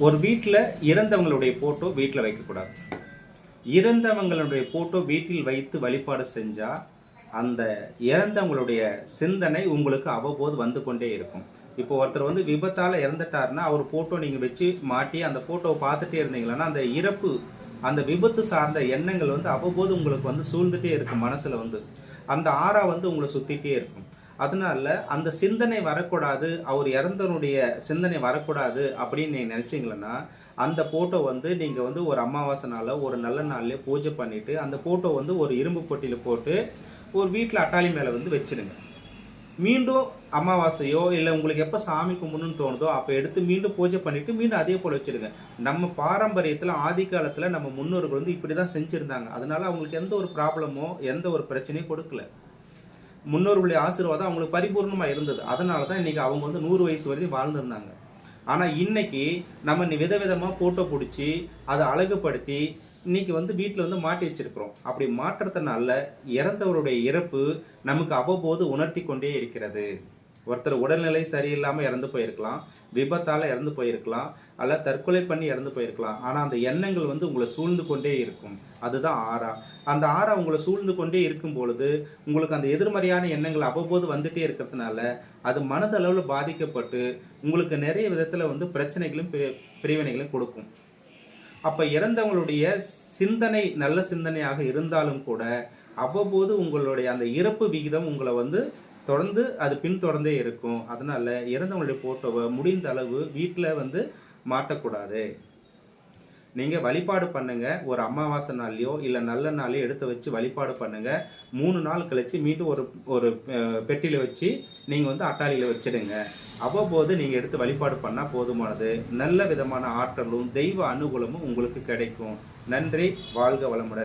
ஒரு வீட்டில் இறந்தவங்களுடைய போட்டோ வீட்டில் வைக்கக்கூடாது. இறந்தவங்களுடைய போட்டோ வீட்டில் வைத்து வழிபாடு செஞ்சால் அந்த இறந்தவங்களுடைய சிந்தனை உங்களுக்கு அவ்வப்போது வந்து கொண்டே இருக்கும். இப்போ ஒருத்தர் வந்து விபத்தால் இறந்துட்டாருன்னா அவர் போட்டோ நீங்கள் வச்சு மாட்டி அந்த போட்டோவை பார்த்துட்டே இருந்தீங்களன்னா அந்த இறப்பு அந்த விபத்து சார்ந்த எண்ணங்கள் வந்து அவ்வப்போது உங்களுக்கு வந்து சூழ்ந்துட்டே இருக்கும். மனசில் வந்து அந்த ஆறா வந்து உங்களை சுற்றிட்டே இருக்கும். அதனால அந்த சிந்தனை வரக்கூடாது, அவர் இறந்தவனுடைய சிந்தனை வரக்கூடாது அப்படின்னு நீங்கள் நினச்சிங்களன்னா அந்த ஃபோட்டோ வந்து நீங்கள் வந்து ஒரு அமாவாசை நாளோ ஒரு நல்ல நாள்லேயே பூஜை பண்ணிவிட்டு அந்த ஃபோட்டோ வந்து ஒரு இரும்பு பொட்டியில் போட்டு ஒரு வீட்டில் அட்டாளி மேலே வந்து வச்சுடுங்க. மீண்டும் அமாவாசையோ இல்லை உங்களுக்கு எப்போ சாமி கும்பிடணும்னு தோணுதோ அப்போ எடுத்து மீண்டும் பூஜை பண்ணிவிட்டு மீண்டும் அதே போல் வச்சுடுங்க. நம்ம பாரம்பரியத்தில் ஆதி காலத்தில் நம்ம முன்னோர்கள் வந்து இப்படி தான் செஞ்சுருந்தாங்க. அதனால அவங்களுக்கு எந்த ஒரு ப்ராப்ளமோ எந்த ஒரு பிரச்சனையும் கொடுக்கல. முன்னோர்களுடைய ஆசீர்வாதம் அவங்களுக்கு பரிபூர்ணமாக இருந்தது. அதனால தான் இன்றைக்கி அவங்க வந்து 100 வயசு வரைக்கும் வாழ்ந்துருந்தாங்க. ஆனால் இன்னைக்கு நம்ம விதவிதமாக ஃபோட்டோ பிடிச்சி அதை அழகுபடுத்தி இன்னைக்கு வந்து வீட்டில் வந்து மாட்டி வச்சிருக்கிறோம். அப்படி மாற்றுறதுனால இறந்தவருடைய இறப்பு நமக்கு அவ்வப்போது உணர்த்தி கொண்டே இருக்கிறது. ஒருத்தர் உடல்நிலை சரியில்லாமல் இறந்து போயிருக்கலாம், விபத்தால் இறந்து போயிருக்கலாம், அல்ல தற்கொலை பண்ணி இறந்து போயிருக்கலாம். ஆனால் அந்த எண்ணங்கள் வந்து உங்களை சூழ்ந்து கொண்டே இருக்கும். அதுதான் ஆறா. அந்த ஆறா உங்களை சூழ்ந்து கொண்டே இருக்கும் பொழுது உங்களுக்கு அந்த எதிர்மறையான எண்ணங்கள் அவ்வப்போது வந்துட்டே இருக்கிறதுனால அது மனதளவில் பாதிக்கப்பட்டு உங்களுக்கு நிறைய விதத்தில் வந்து பிரச்சனைகளும் பிரிவினைகளும் கொடுக்கும். அப்போ இறந்தவங்களுடைய சிந்தனை நல்ல சிந்தனையாக இருந்தாலும் கூட அவ்வப்போது உங்களுடைய அந்த இறப்பு விகிதம் உங்களை வந்து தொடர்ந்து அது பின்தொடர்ந்தே இருக்கும். அதனால இறந்தவங்களுடைய போட்டோவை முடிந்த அளவு வீட்டில் வந்து மாட்டக்கூடாது. நீங்கள் வழிபாடு பண்ணுங்க. ஒரு அமாவாசை நாள்லையோ இல்லை நல்ல நாளையோ எடுத்து வச்சு வழிபாடு பண்ணுங்க. 3 நாள் கழிச்சு மீண்டும் ஒரு பெட்டியில் வச்சு நீங்கள் வந்து அட்டாளியில் வச்சிடுங்க. அவ்வப்போது நீங்கள் எடுத்து வழிபாடு பண்ணால் போதுமானது. நல்ல விதமான ஆற்றலும் தெய்வ அனுகூலமும் உங்களுக்கு கிடைக்கும். நன்றி. வாழ்க வளமுடன்.